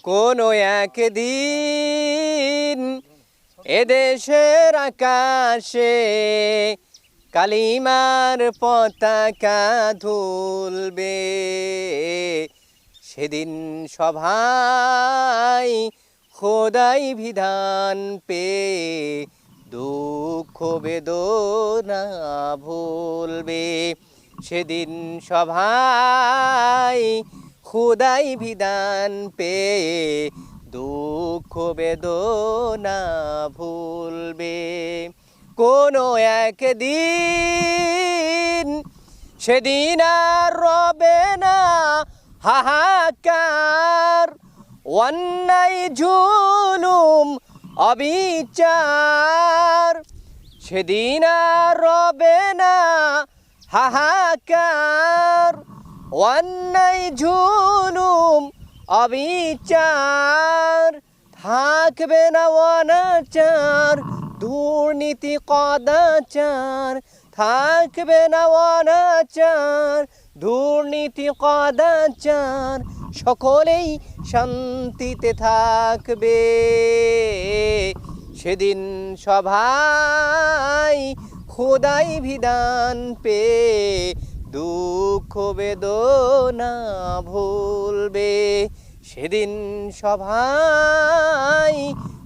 কোনো একদিন এদেশের আকাশে কালিমার পতাকা দুলবে, সেদিন সবাই খোদাই বিধান পেয়ে দুঃখ বেদনা ভুলবে। সেদিন সবাই খোদাই বিধান পেয়ে দুঃখ বেদনা ভুলবে। কোনো একদিন সেদিন আর রবে না হাহাকার, অন্যায় জুলুম অবিচার। সেদিন আর রবে না হাহাকার, অন্যায় জুলুম অবিচার। থাকবে না অনাচার দুর্নীতি কদাচার, থাকবে না অনাচার দুর্নীতি কদাচার। সকলেই শান্তিতে থাকবে, সেদিন সবাই খোদাই বিধান পেয়ে দুঃখ বেদনা ভুলবে। সেদিন সবাই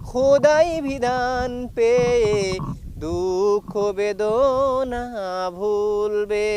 খোদাই বিধান পেয়ে দুঃখ বেদনা ভুলবে।